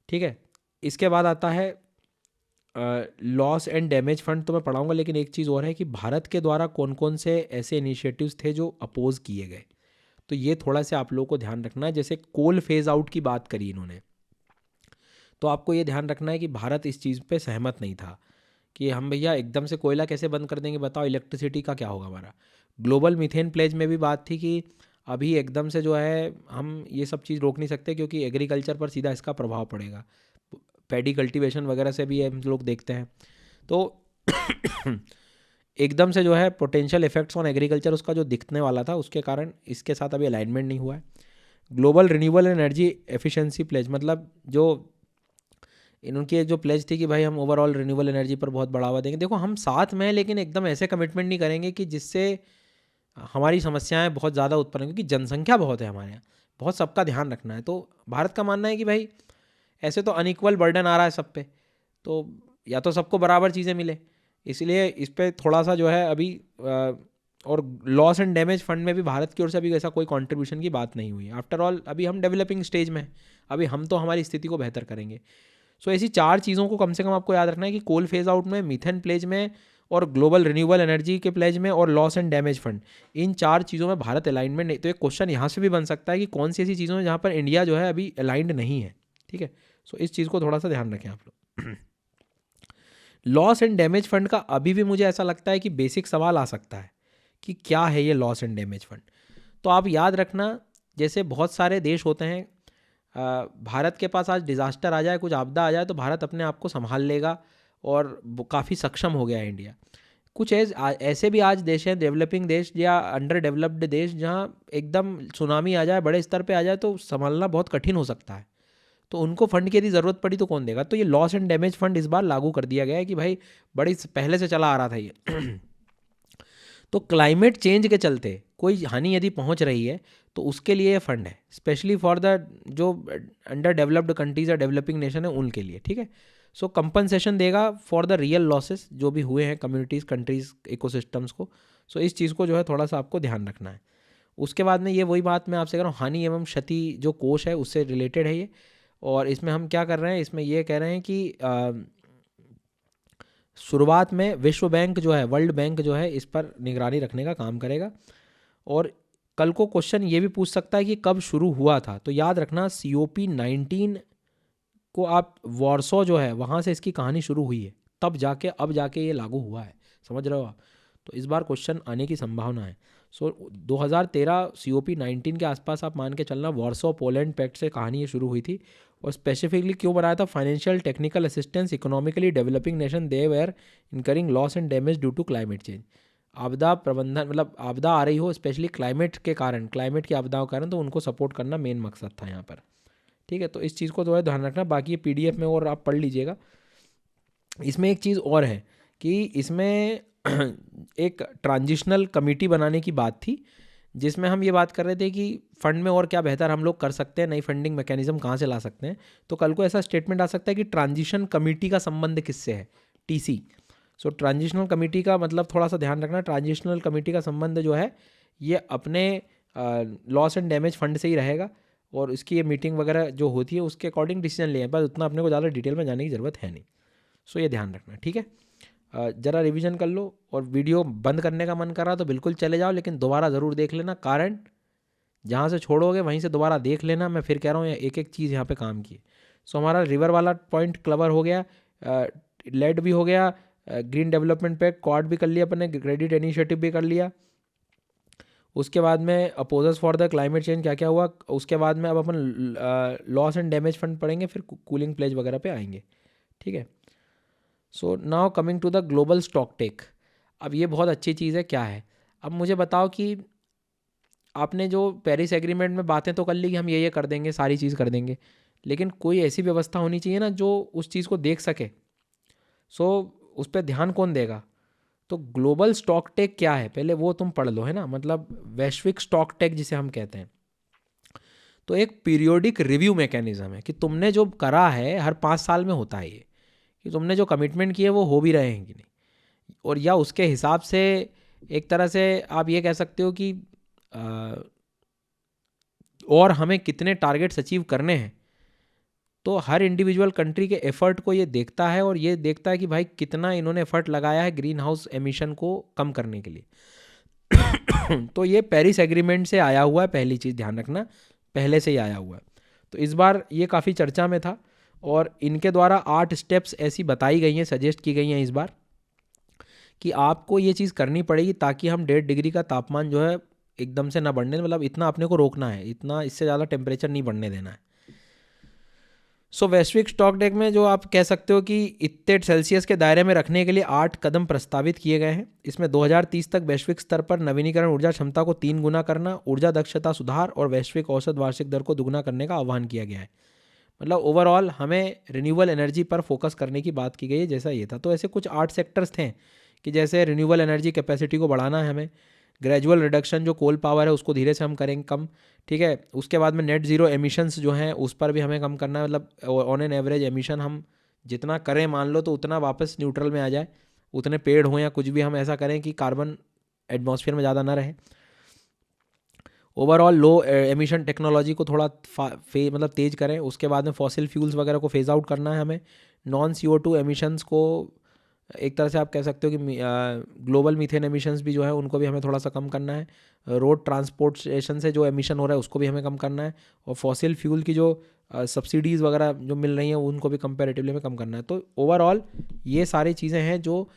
ठीक है। इसके बाद आता है लॉस एंड डैमेज फंड, तो मैं पढ़ाऊंगा, लेकिन एक चीज़ और है कि भारत के द्वारा कौन कौन से ऐसे इनिशिएटिव्स थे जो अपोज किए गए, तो ये थोड़ा सा आप लोगों को ध्यान रखना है। जैसे कोल फेज आउट की बात करी इन्होंने, तो आपको ये ध्यान रखना है कि भारत इस चीज़ पे सहमत नहीं था कि हम भैया एकदम से कोयला कैसे बंद कर देंगे, बताओ इलेक्ट्रिसिटी का क्या होगा हमारा। ग्लोबल मीथेन प्लेज में भी बात थी कि अभी एकदम से जो है हम ये सब चीज़ रोक नहीं सकते क्योंकि एग्रीकल्चर पर सीधा इसका प्रभाव पड़ेगा, पैडी कल्टीवेशन वगैरह से भी हम लोग देखते हैं। तो एकदम से जो है पोटेंशियल इफेक्ट्स ऑन एग्रीकल्चर उसका जो दिखने वाला था उसके कारण इसके साथ अभी अलाइनमेंट नहीं हुआ है। Global renewable energy efficiency pledge, मतलब जो इनकी जो प्लेज थी कि भाई हम ओवरऑल रिन्यूएबल एनर्जी पर बहुत बढ़ावा देंगे। देखो हम साथ में हैं लेकिन एकदम ऐसे कमिटमेंट नहीं करेंगे कि जिससे हमारी समस्याएं बहुत ज़्यादा उत्पन्न, क्योंकि जनसंख्या बहुत है हमारे यहाँ, बहुत सबका ध्यान रखना है। तो भारत का मानना है कि भाई ऐसे तो अनइक्वल बर्डन आ रहा है सब पे, तो या तो सबको बराबर चीज़ें मिले, इसलिए इस पर थोड़ा सा जो है अभी और लॉस एंड डैमेज फंड में भी भारत की ओर से अभी ऐसा कोई कंट्रीब्यूशन की बात नहीं हुई। आफ्टर ऑल अभी हम डेवलपिंग स्टेज में हैं, अभी हम तो हमारी स्थिति को बेहतर करेंगे। सो ऐसी 4 चीज़ों को कम से कम आपको याद रखना है कि कोल फेज आउट में, मीथेन प्लेज में और ग्लोबल रिन्यूएबल एनर्जी के प्लेज में और लॉस एंड डैमेज फंड, इन 4 चीज़ों में भारत अलाइनमेंट नहीं। तो एक क्वेश्चन यहाँ से भी बन सकता है कि कौन सी ऐसी चीज़ों में जहाँ पर इंडिया जो है अभी अलाइंड नहीं है, ठीक है। सो इस चीज़ को थोड़ा सा ध्यान रखें आप लोग। लॉस एंड डैमेज फंड का अभी भी मुझे ऐसा लगता है कि बेसिक सवाल आ सकता है कि क्या है ये लॉस एंड डैमेज फंड। तो आप याद रखना, जैसे बहुत सारे देश होते हैं, भारत के पास आज डिज़ास्टर आ जाए, कुछ आपदा आ जाए, तो भारत अपने आप को संभाल लेगा और काफ़ी सक्षम हो गया है इंडिया। कुछ ऐसे भी आज देश हैं, डेवलपिंग देश या अंडर डेवलप्ड देश, जहाँ एकदम सुनामी आ जाए, बड़े स्तर पे आ जाए, तो संभालना बहुत कठिन हो सकता है। तो उनको फंड की यदि ज़रूरत पड़ी तो कौन देगा? तो ये लॉस एंड डैमेज फंड इस बार लागू कर दिया गया है कि भाई बड़ी पहले से चला आ रहा था ये। तो क्लाइमेट चेंज के चलते कोई हानि यदि पहुंच रही है तो उसके लिए ये फंड है, स्पेशली फॉर द जो अंडर डेवलप्ड कंट्रीज या डेवलपिंग नेशन है उनके लिए, ठीक है। सो कंपनसेशन देगा फॉर द रियल लॉसेस जो भी हुए हैं कम्युनिटीज़, कंट्रीज़, इकोसिस्टम्स को। सो इस चीज़ को जो है थोड़ा सा आपको ध्यान रखना है। उसके बाद में ये वही बात मैं आपसे कह रहा हूँ, हानि एवं क्षति जो कोष है उससे रिलेटेड है ये। और इसमें हम क्या कर रहे हैं, इसमें ये कह रहे हैं कि शुरुआत में विश्व बैंक जो है, वर्ल्ड बैंक जो है, इस पर निगरानी रखने का काम करेगा। और कल को क्वेश्चन ये भी पूछ सकता है कि कब शुरू हुआ था। तो याद रखना COP19 को आप वॉर्सो जो है वहाँ से इसकी कहानी शुरू हुई है, तब जाके अब जाके ये लागू हुआ है, समझ रहे हो आप। तो इस बार क्वेश्चन आने की संभावना है। सो 2013 COP19 के आसपास आप मान के चलना, वॉर्सो पोलैंड पैक्ट से कहानी ये शुरू हुई थी। और स्पेसिफिकली क्यों बनाया था? Financial technical assistance economically developing nation they were incurring loss and damage due to climate change. आपदा प्रबंधन, मतलब आपदा आ रही हो स्पेशली क्लाइमेट के कारण, क्लाइमेट की आपदाओं के कारण, तो उनको सपोर्ट करना मेन मकसद था यहाँ पर, ठीक है। तो इस चीज़ को थोड़ा ध्यान रखना। बाकी ये PDF में और आप पढ़ लीजिएगा। इसमें एक चीज़ और है कि इसमें एक ट्रांजिशनल कमेटी बनाने की बात थी, जिसमें हम ये बात कर रहे थे कि फ़ंड में और क्या बेहतर हम लोग कर सकते हैं, नई फंडिंग मैकेनिज्म कहाँ से ला सकते हैं। तो कल को ऐसा स्टेटमेंट आ सकता है कि ट्रांजिशन कमेटी का संबंध किससे है, TC। सो ट्रांजिशनल कमेटी का मतलब थोड़ा सा ध्यान रखना, ट्रांजिशनल कमेटी का संबंध जो है ये अपने लॉस एंड डैमेज फंड से ही रहेगा। और इसकी ये मीटिंग वगैरह जो होती है उसके अकॉर्डिंग डिसीजन लिए, बस उतना अपने को ज़्यादा डिटेल में जाने की ज़रूरत है नहीं। सो ये ध्यान रखना, ठीक है। ज़रा रिवीजन कर लो। और वीडियो बंद करने का मन कर रहा तो बिल्कुल चले जाओ, लेकिन दोबारा ज़रूर देख लेना, कारण जहाँ से छोड़ोगे वहीं से दोबारा देख लेना। मैं फिर कह रहा हूँ एक एक चीज़ यहाँ पे काम की। सो हमारा रिवर वाला पॉइंट क्लवर हो गया, लेड भी हो गया, ग्रीन डेवलपमेंट पैक्ट क्वाड भी कर लिया अपने, क्रेडिट इनिशिएटिव भी कर लिया। उसके बाद में opposers for the climate change क्या क्या हुआ। उसके बाद में अब अपन लॉस एंड डैमेज फंड पढ़ेंगे, फिर कूलिंग प्लेज वगैरह पे आएंगे, ठीक है। So now coming to the global stocktake. अब ये बहुत अच्छी चीज़ है, क्या है? अब मुझे बताओ कि आपने जो पेरिस एग्रीमेंट में बातें तो कर ली कि हम ये कर देंगे, सारी चीज़ कर देंगे, लेकिन कोई ऐसी व्यवस्था होनी चाहिए ना जो उस चीज़ को देख सके। सो उस पर ध्यान कौन देगा? तो ग्लोबल स्टॉक टेक क्या है पहले वो तुम पढ़ लो, है ना। मतलब वैश्विक स्टॉक टेक जिसे हम कहते हैं, तो एक पीरियोडिक रिव्यू मैकेनिज्म है कि तुमने जो करा है, हर 5 साल में होता है ये, कि तुमने जो कमिटमेंट किए वो हो भी रहे हैं कि नहीं, और या उसके हिसाब से एक तरह से आप ये कह सकते हो कि और हमें कितने टारगेट्स अचीव करने हैं। तो हर इंडिविजुअल कंट्री के एफर्ट को ये देखता है और ये देखता है कि भाई कितना इन्होंने एफर्ट लगाया है ग्रीन हाउस एमिशन को कम करने के लिए। तो ये पेरिस एग्रीमेंट से आया हुआ है, पहली चीज़ ध्यान रखना, पहले से ही आया हुआ है। तो इस बार ये काफ़ी चर्चा में था और इनके द्वारा 8 स्टेप्स ऐसी बताई गई हैं, सजेस्ट की गई हैं इस बार, कि आपको ये चीज़ करनी पड़ेगी ताकि हम 1.5 डिग्री का तापमान जो है एकदम से ना बढ़ने, मतलब इतना अपने को रोकना है, इतना इससे ज़्यादा टेम्परेचर नहीं बढ़ने देना है। सो वैश्विक स्टॉक टेक में जो आप कह सकते हो कि इतने सेल्सियस के दायरे में रखने के लिए 8 कदम प्रस्तावित किए गए हैं। इसमें 2030 तक वैश्विक स्तर पर नवीनीकरण ऊर्जा क्षमता को 3 गुना करना, ऊर्जा दक्षता सुधार और वैश्विक औसत वार्षिक दर को दुगना करने का आह्वान किया गया है। मतलब ओवरऑल हमें रिन्यूएबल एनर्जी पर फोकस करने की बात की गई है, जैसा ये था। तो ऐसे कुछ 8 सेक्टर्स थे कि जैसे रिन्यूएबल एनर्जी कैपेसिटी को बढ़ाना है हमें, ग्रेजुअल रिडक्शन जो कोल पावर है उसको धीरे से हम करेंगे कम, ठीक है। उसके बाद में नेट ज़ीरो एमिशंस जो हैं उस पर भी हमें कम करना है, मतलब ऑन एन एवरेज एमिशन हम जितना करें मान लो तो उतना वापस न्यूट्रल में आ जाए, उतने पेड़ हों या कुछ भी हम ऐसा करें कि कार्बन एटमॉस्फेयर में ज़्यादा ना रहे। ओवरऑल लो एमिशन टेक्नोलॉजी को थोड़ा मतलब तेज़ करें। उसके बाद में फॉसिल फ्यूल्स वगैरह को फेज़ आउट करना है हमें। नॉन CO2 एमिशंस को एक तरह से आप कह सकते हो कि ग्लोबल मीथेन एमिशंस भी जो है उनको भी हमें थोड़ा सा कम करना है, रोड ट्रांसपोर्टेशन से जो एमिशन हो रहा है उसको भी हमें कम करना है, और फॉसिल फ्यूल की जो सब्सिडीज़ वगैरह जो मिल रही हैं उनको भी कंपैरेटिवली हमें कम करना है। तो ओवरऑल ये सारी चीज़ें हैं जो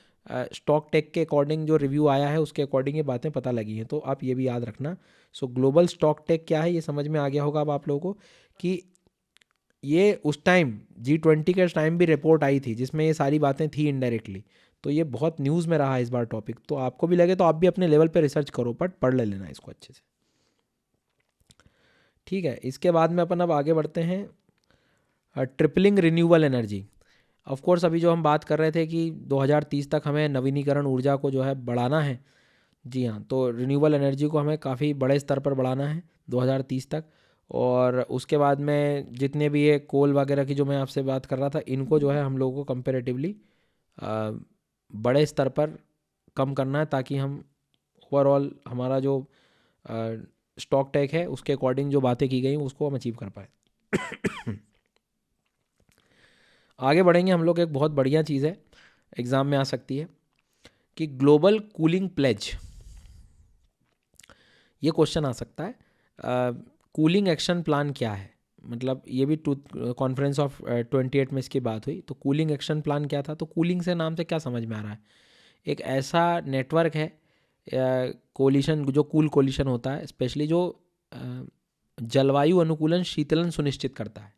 स्टॉक टेक के अकॉर्डिंग जो रिव्यू आया है उसके अकॉर्डिंग ये बातें पता लगी हैं, तो आप ये भी याद रखना। सो ग्लोबल स्टॉक टेक क्या है ये समझ में आ गया होगा अब आप लोगों को कि ये उस टाइम G20 के टाइम भी रिपोर्ट आई थी जिसमें ये सारी बातें थी इनडायरेक्टली, तो ये बहुत न्यूज़ में रहा है इस बार टॉपिक। तो आपको भी लगे तो आप भी अपने लेवल पे रिसर्च करो, बट पढ़ ले लेना इसको अच्छे से, ठीक है। इसके बाद में अपन अब आगे बढ़ते हैं tripling renewable energy. Of course अभी जो हम बात कर रहे थे कि 2030 तक हमें नवीनीकरण ऊर्जा को जो है बढ़ाना है, जी हाँ, तो रिन्यूएबल एनर्जी को हमें काफ़ी बड़े स्तर पर बढ़ाना है 2030 तक। और उसके बाद में जितने भी ये कोल वगैरह की जो मैं आपसे बात कर रहा था इनको जो है हम लोगों को कंपेरेटिवली बड़े स्तर पर कम करना है, ताकि हम ओवरऑल हमारा जो स्टॉक टेक है उसके अकॉर्डिंग जो बातें की गई उसको हम अचीव कर पाए। आगे बढ़ेंगे हम लोग, एक बहुत बढ़िया चीज़ है एग्ज़ाम में आ सकती है कि ग्लोबल कूलिंग प्लेज, ये क्वेश्चन आ सकता है। कूलिंग एक्शन प्लान क्या है, मतलब ये भी कॉन्फ्रेंस ऑफ 28 में इसकी बात हुई। तो कूलिंग एक्शन प्लान क्या था, तो कूलिंग से नाम से क्या समझ में आ रहा है, एक ऐसा नेटवर्क है कोलिशन, जो कूल कोलिशन होता है, स्पेशली जो जलवायु अनुकूलन शीतलन सुनिश्चित करता है।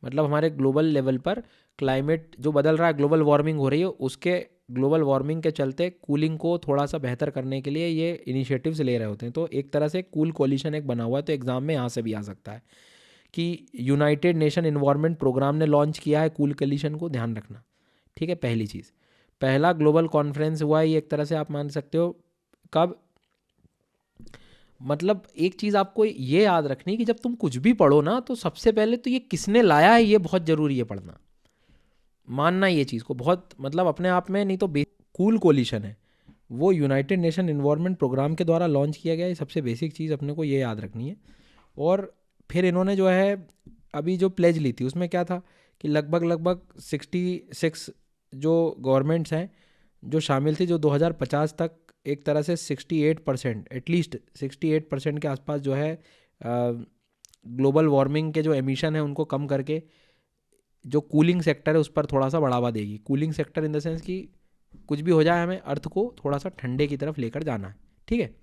मतलब हमारे ग्लोबल लेवल पर क्लाइमेट जो बदल रहा है, ग्लोबल वार्मिंग हो रही है, उसके ग्लोबल वार्मिंग के चलते कूलिंग को थोड़ा सा बेहतर करने के लिए ये इनिशिएटिव्स ले रहे होते हैं। तो एक तरह से कूल कोलिशन एक बना हुआ है, तो एग्ज़ाम में यहाँ से भी आ सकता है कि यूनाइटेड नेशन इन्वायरमेंट प्रोग्राम ने लॉन्च किया है कूल कोलिशन को, ध्यान रखना, ठीक है। पहली चीज़, पहला ग्लोबल कॉन्फ्रेंस हुआ है ये, एक तरह से आप मान सकते हो कब, मतलब एक चीज़ आपको ये याद रखनी कि जब तुम कुछ भी पढ़ो ना तो सबसे पहले तो ये किसने लाया है ये बहुत ज़रूरी है पढ़ना, मानना ये चीज़ को बहुत, मतलब अपने आप में नहीं तो कूल कोलिशन है वो यूनाइटेड नेशन इन्वायरमेंट प्रोग्राम के द्वारा लॉन्च किया गया है, सबसे बेसिक चीज़ अपने को ये याद रखनी है। और फिर इन्होंने जो है अभी जो प्लेज ली थी उसमें क्या था कि लगभग 66 जो गवर्नमेंट्स हैं जो शामिल थी, जो 2050 तक एक तरह से 68%, एटलीस्ट 68% के आसपास जो है ग्लोबल वार्मिंग के जो एमिशन है उनको कम करके जो कूलिंग सेक्टर है उस पर थोड़ा सा बढ़ावा देगी। Cooling sector in the sense कि कुछ भी हो जाए हमें अर्थ को थोड़ा सा ठंडे की तरफ लेकर जाना है, ठीक है।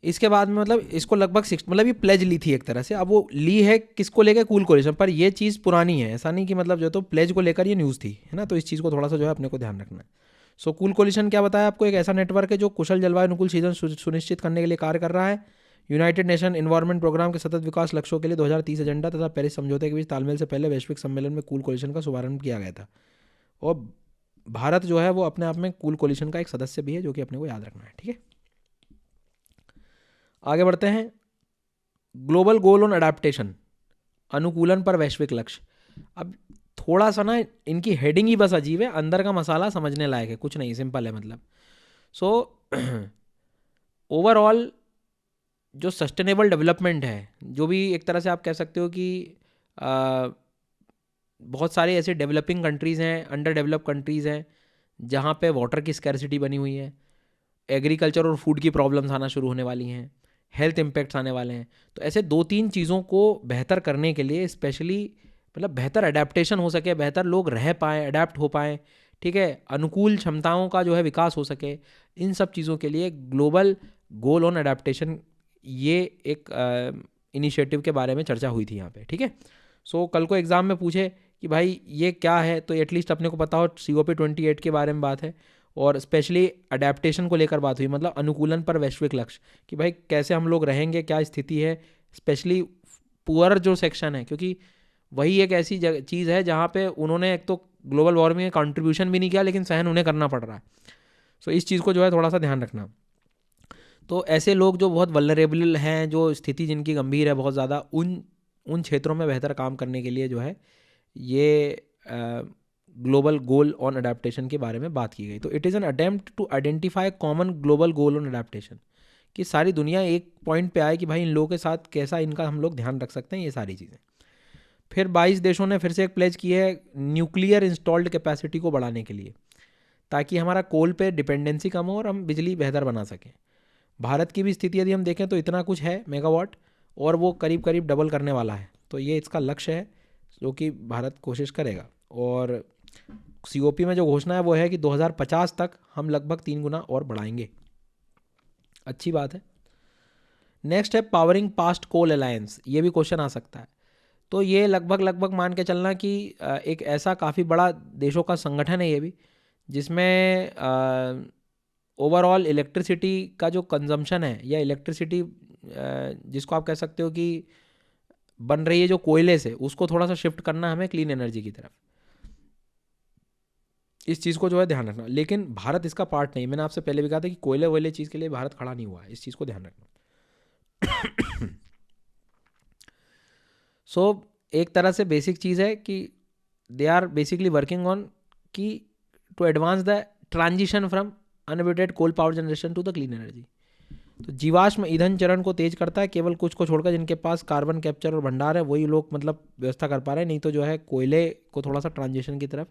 इसके बाद में मतलब इसको लगभग मतलब ये प्लेज ली थी एक तरह से, अब वो ली है किसको लेकर, कूल कोलिशन पर। ये चीज़ पुरानी है, ऐसा नहीं कि मतलब जो तो प्लेज को लेकर ये न्यूज़ थी, है ना, तो इस चीज़ को थोड़ा सा जो है अपने को ध्यान रखना है। सो कूल कोलिशन क्या बताया आपको, एक ऐसा नेटवर्क है जो कुशल जलवायु अनुकूल शीतल सुनिश्चित करने के लिए कार्य कर रहा है। यूनाइटेड नेशन इन्वायरमेंट प्रोग्राम के सतत विकास लक्ष्यों के लिए 2030 एजेंडा तथा पेरिस समझौते के बीच तालमेल से पहले वैश्विक सम्मेलन में कूल कोलिशन का शुभारंभ किया गया था। और भारत जो है वो अपने आप में कूल कोलिशन का एक सदस्य भी है, जो कि अपने को याद रखना है, ठीक है। आगे बढ़ते हैं, ग्लोबल गोल ऑन अडेप्टेशन, अनुकूलन पर वैश्विक लक्ष्य। अब थोड़ा सा ना इनकी हेडिंग ही बस अजीब है, अंदर का मसाला समझने लायक है, कुछ नहीं, सिंपल है मतलब। सो ओवरऑल जो सस्टेनेबल डेवलपमेंट है, जो भी एक तरह से आप कह सकते हो कि बहुत सारे ऐसे डेवलपिंग कंट्रीज़ हैं, अंडर डेवलप कंट्रीज़ हैं जहाँ पे वाटर की स्कैर्सिटी बनी हुई है, एग्रीकल्चर और फूड की प्रॉब्लम्स आना शुरू होने वाली हैं, हेल्थ इम्पैक्ट्स आने वाले हैं। तो ऐसे 2-3 चीज़ों को बेहतर करने के लिए, स्पेशली मतलब बेहतर अडेप्टेशन हो सके, बेहतर लोग रह पाएँ, अडेप्ट हो पाएँ, ठीक है, अनुकूल क्षमताओं का जो है विकास हो सके, इन सब चीज़ों के लिए ग्लोबल गोल ऑन अडेप्टेशन ये एक इनिशिएटिव के बारे में चर्चा हुई थी यहाँ पे, ठीक है। सो कल को एग्ज़ाम में पूछे कि भाई ये क्या है, तो एटलीस्ट अपने को पता हो COP28 के बारे में बात है, और स्पेशली अडेप्टेशन को लेकर बात हुई, मतलब अनुकूलन पर वैश्विक लक्ष्य, कि भाई कैसे हम लोग रहेंगे, क्या स्थिति है, स्पेशली पुअर जो सेक्शन है, क्योंकि वही एक ऐसी चीज़ है जहाँ पे उन्होंने एक तो ग्लोबल वार्मिंग में कंट्रीब्यूशन भी नहीं किया, लेकिन सहन उन्हें करना पड़ रहा है। सो इस चीज़ को जो है थोड़ा सा ध्यान रखना। तो ऐसे लोग जो बहुत वल्नरेबल हैं, जो स्थिति जिनकी गंभीर है बहुत ज़्यादा, उन क्षेत्रों में बेहतर काम करने के लिए जो है ये ग्लोबल गोल ऑन अडेप्टेशन के बारे में बात की गई। तो it is an attempt to identify common global goal on adaptation, कि सारी दुनिया एक पॉइंट पे आए कि भाई इन लोगों के साथ कैसा इनका हम लोग ध्यान रख सकते हैं, ये सारी चीज़ें। फिर 22 देशों ने फिर से एक प्लेज की है न्यूक्लियर इंस्टॉल्ड कैपेसिटी को बढ़ाने के लिए, ताकि हमारा कोल पे डिपेंडेंसी कम हो और हम बिजली बेहतर बना सकें। भारत की भी स्थिति यदि हम देखें तो इतना कुछ है मेगावाट, और वो करीब करीब डबल करने वाला है। तो ये इसका लक्ष्य है जो कि भारत कोशिश करेगा। और सीओपी में जो घोषणा है वो है कि 2050 तक हम लगभग 3 गुना और बढ़ाएंगे। अच्छी बात है। नेक्स्ट है पावरिंग पास्ट कोल अलायंस, ये भी क्वेश्चन आ सकता है। तो ये लगभग मान के चलना कि एक ऐसा काफ़ी बड़ा देशों का संगठन है ये भी, जिसमें ओवरऑल इलेक्ट्रिसिटी का जो कंजम्पशन है, या इलेक्ट्रिसिटी जिसको आप कह सकते हो कि बन रही है जो कोयले से, उसको थोड़ा सा शिफ्ट करना हमें क्लीन एनर्जी की तरफ। इस चीज़ को जो है ध्यान रखना। लेकिन भारत इसका पार्ट नहीं, मैंने आपसे पहले भी कहा था कि कोयले वोयले चीज़ के लिए भारत खड़ा नहीं हुआ है, इस चीज़ को ध्यान रखना। सो एक तरह से बेसिक चीज़ है कि they are basically working on कि to advance the transition from unabated coal power generation to the clean energy. तो जीवाश्म ईंधन चरण को तेज करता है, केवल कुछ को छोड़कर जिनके पास कार्बन कैप्चर और भंडार है वही लोग मतलब व्यवस्था कर पा रहे हैं, नहीं तो जो है कोयले को थोड़ा सा ट्रांजिशन की तरफ।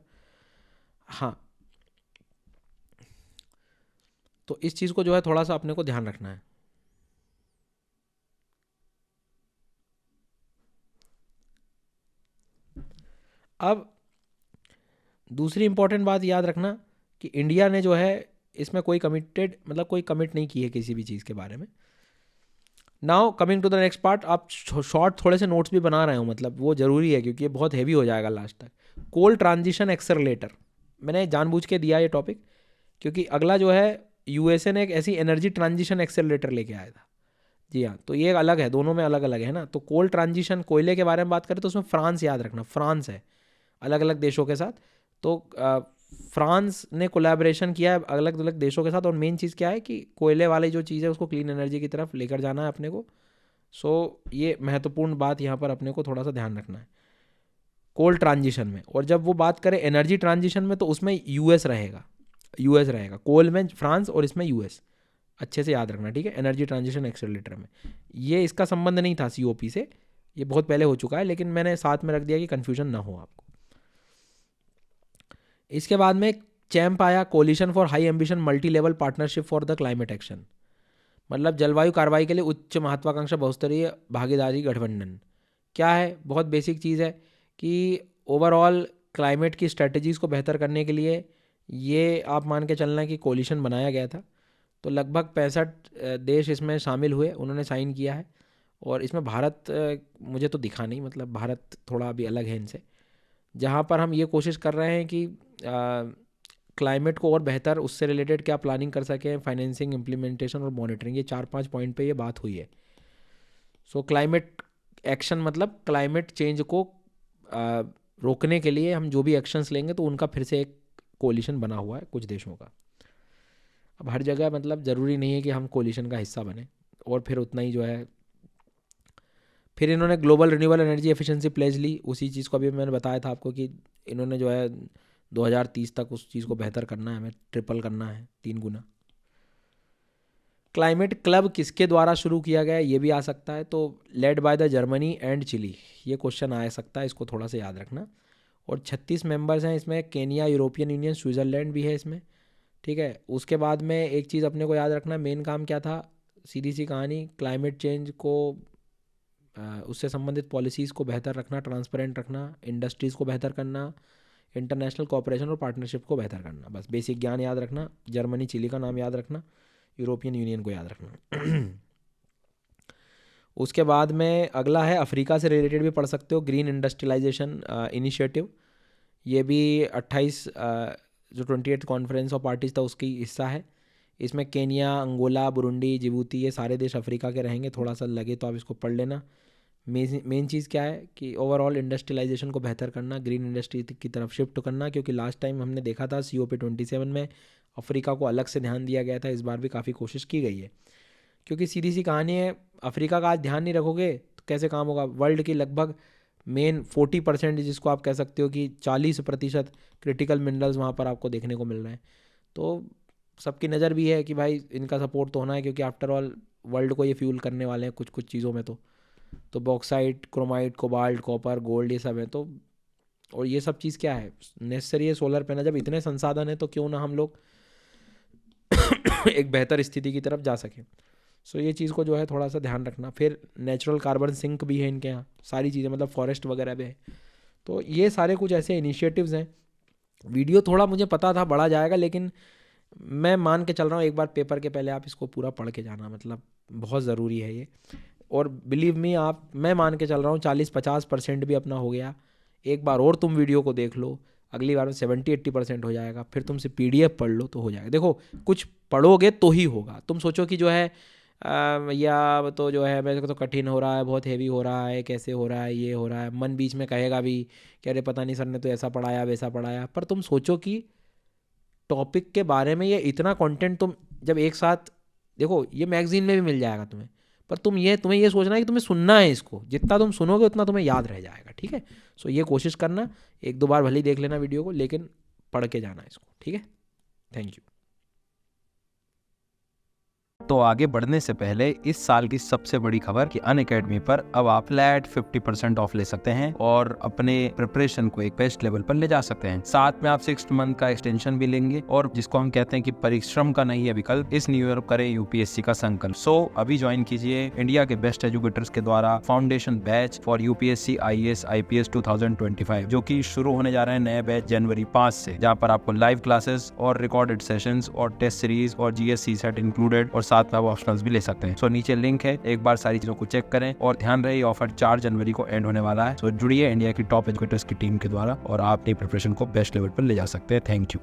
हाँ, तो इस चीज़ को जो है थोड़ा सा अपने को ध्यान रखना है। अब दूसरी इंपॉर्टेंट बात याद रखना कि इंडिया ने जो है इसमें कोई कमिटेड मतलब कोई कमिट नहीं की है किसी भी चीज़ के बारे में। Now coming to the next part, आप शॉर्ट थोड़े से नोट्स भी बना रहे हो, मतलब वो ज़रूरी है क्योंकि ये बहुत हैवी हो जाएगा लास्ट तक। कोल ट्रांजिशन एक्सेलरेटर, मैंने जानबूझ के दिया ये टॉपिक क्योंकि अगला जो है यूएसए ने एक ऐसी एनर्जी ट्रांजिशन एक्सेलरेटर लेके आया था। जी हाँ, तो ये अलग है, दोनों में अलग अलग है ना। तो कोल ट्रांजिशन कोयले के बारे में बात करें तो उसमें फ्रांस याद रखना, फ्रांस है अलग अलग देशों के साथ। तो फ्रांस ने कोलैबोरेशन किया है अलग अलग देशों के साथ, और मेन चीज़ क्या है कि कोयले वाली जो चीज़ है उसको क्लीन एनर्जी की तरफ लेकर जाना है अपने को। सो ये महत्वपूर्ण बात यहाँ पर अपने को थोड़ा सा ध्यान रखना है कोल ट्रांजिशन में। और जब वो बात करें एनर्जी ट्रांजिशन में तो उसमें यूएस रहेगा, यूएस रहेगा कोल में फ्रांस, और इसमें यूएस, अच्छे से याद रखना, ठीक है। एनर्जी ट्रांजिशन एक्सेलरेटर में ये इसका संबंध नहीं था सीओपी से, ये बहुत पहले हो चुका है, लेकिन मैंने साथ में रख दिया कि कन्फ्यूजन ना हो आपको। इसके बाद में चैम्प आया, coalition for high ambition multi level partnership for the climate action, मतलब जलवायु कार्रवाई के लिए उच्च महत्वाकांक्षा बहुस्तरीय भागीदारी गठबंधन। क्या है, बहुत बेसिक चीज़ है कि ओवरऑल क्लाइमेट की स्ट्रेटजीज़ को बेहतर करने के लिए ये आप मान के चलना कि कोलिशन बनाया गया था। तो लगभग 65 देश इसमें शामिल हुए, उन्होंने साइन किया है। और इसमें भारत मुझे तो दिखा नहीं, मतलब भारत थोड़ा अभी अलग है इनसे, जहाँ पर हम ये कोशिश कर रहे हैं कि क्लाइमेट को और बेहतर उससे रिलेटेड क्या प्लानिंग कर सकें, फाइनेंसिंग, इम्प्लीमेंटेशन और मॉनिटरिंग, ये 4-5 पॉइंट पे ये बात हुई है। सो क्लाइमेट एक्शन मतलब क्लाइमेट चेंज को रोकने के लिए हम जो भी एक्शंस लेंगे तो उनका फिर से एक कोलिशन बना हुआ है कुछ देशों का। अब हर जगह मतलब ज़रूरी नहीं है कि हम कोलिशन का हिस्सा बने, और फिर उतना ही जो है फिर इन्होंने global renewable energy efficiency pledge ली। उसी चीज़ को अभी मैंने बताया था आपको कि इन्होंने जो है 2030 तक उस चीज़ को बेहतर करना है, हमें ट्रिपल करना है, 3 गुना। क्लाइमेट क्लब किसके द्वारा शुरू किया गया है, ये भी आ सकता है, तो led by the Germany and Chile, ये क्वेश्चन आ सकता है, इसको थोड़ा सा याद रखना। और 36 मेंबर्स हैं इसमें, केनिया, यूरोपियन यूनियन, स्विट्ज़रलैंड भी है इसमें, ठीक है। उसके बाद में एक चीज़ अपने को याद रखना, मेन काम क्या था, सीधी सी कहानी, क्लाइमेट चेंज को उससे संबंधित पॉलिसीज़ को बेहतर रखना, ट्रांसपेरेंट रखना, इंडस्ट्रीज़ को बेहतर करना, इंटरनेशनल कोऑपरेशन और पार्टनरशिप को बेहतर करना। बस बेसिक ज्ञान याद रखना, जर्मनी चिली का नाम याद रखना, यूरोपियन यूनियन को याद रखना। उसके बाद में अगला है, अफ्रीका से रिलेटेड भी पढ़ सकते हो, ग्रीन इंडस्ट्रियलाइजेशन इनिशिएटिव। ये भी 28 जो 28th कॉन्फ्रेंस ऑफ पार्टीज था उसकी हिस्सा है। इसमें केनिया, अंगोला, बुरुंडी, जिबूती, ये सारे देश अफ्रीका के रहेंगे। थोड़ा सा लगे तो आप इसको पढ़ लेना। मेन चीज़ क्या है कि ओवरऑल इंडस्ट्रियलाइजेशन को बेहतर करना, ग्रीन इंडस्ट्री की तरफ शिफ्ट करना, क्योंकि लास्ट टाइम हमने देखा था COP27 में अफ्रीका को अलग से ध्यान दिया गया था, इस बार भी काफ़ी कोशिश की गई है। क्योंकि सीधी सी कहानी है, अफ्रीका का आज ध्यान नहीं रखोगे तो कैसे काम होगा। वर्ल्ड की लगभग मेन 40%, जिसको आप कह सकते हो कि 40% क्रिटिकल मिनरल्स वहाँ पर आपको देखने को मिल रहे हैं। तो सबकी नज़र भी है कि भाई इनका सपोर्ट तो होना है, क्योंकि आफ्टर ऑल वर्ल्ड को ये फ्यूल करने वाले हैं कुछ कुछ चीज़ों में। तो तो bauxite, chromite, cobalt, copper, gold, ये सब है। तो और ये सब चीज़ क्या है, नेसेसरी है सोलर पैनल। जब इतने संसाधन है तो क्यों ना हम लोग एक बेहतर स्थिति की तरफ जा सकें। सो ये चीज़ को जो है थोड़ा सा ध्यान रखना। फिर नेचुरल कार्बन सिंक भी है इनके यहाँ, सारी चीज़ें, मतलब फॉरेस्ट वगैरह भी है। तो ये सारे कुछ ऐसे इनिशिएटिव्स हैं। वीडियो थोड़ा मुझे पता था बड़ा जाएगा, लेकिन मैं मान के चल रहा हूँ एक बार पेपर के पहले आप इसको पूरा पढ़ के जाना, मतलब बहुत ज़रूरी है ये। और बिलीव मी, आप, मैं मान के चल रहा हूँ 40-50% भी अपना हो गया। एक बार और तुम वीडियो को देख लो, अगली बार में 70-80% हो जाएगा। फिर तुमसे PDF पढ़ लो तो हो जाएगा। देखो, कुछ पढ़ोगे तो ही होगा। तुम सोचो कि जो है या तो जो है मेरे को तो कठिन हो रहा है, बहुत हैवी हो रहा है, कैसे हो रहा है, ये हो रहा है, मन बीच में कहेगा भी कि अरे पता नहीं सर ने तो ऐसा पढ़ाया वैसा पढ़ाया। पर तुम सोचो कि टॉपिक के बारे में ये इतना कंटेंट तुम जब एक साथ देखो, ये मैगजीन में भी मिल जाएगा तुम्हें, पर तुम्हें ये सोचना है कि तुम्हें सुनना है इसको। जितना तुम सुनोगे उतना तुम्हें याद रह जाएगा, ठीक है। सो ये कोशिश करना, 1-2 बार भले ही देख लेना वीडियो को, लेकिन पढ़ के जाना इसको, ठीक है। Thank you. तो आगे बढ़ने से पहले इस साल की सबसे बड़ी खबर कि अनअकैडमी पर अब आप फ्लैट 50% ऑफ ले सकते हैं और अपने प्रिपरेशन को एक बेस्ट लेवल पर ले जा सकते हैं। साथ में आप 6 मंथ का एक्सटेंशन भी लेंगे और जिसको हम कहते हैं कि परिश्रम का नहीं है विकल्प, इस न्यू ईयर करें यूपीएससी का संकल्प। सो अभी ज्वाइन कीजिए इंडिया के बेस्ट एजुकेटर्स के द्वारा foundation batch for UPSC IAS IPS 2025, जो की शुरू होने जा रहे हैं नए बैच जनवरी 5 से, जहाँ पर आपको लाइव क्लासेस और रिकॉर्डेड सेशंस और टेस्ट सीरीज और GSC सेट इंक्लूडेड, और साथ में आप ऑप्शनल्स भी ले सकते हैं। सो नीचे लिंक है, एक बार सारी चीजों को चेक करें। और ध्यान रहे, ऑफर 4 जनवरी को एंड होने वाला है। सो जुड़िए इंडिया की टॉप एजुकेटर्स की टीम के द्वारा और आप अपनी प्रिपरेशन को बेस्ट लेवल पर ले जा सकते हैं। Thank you.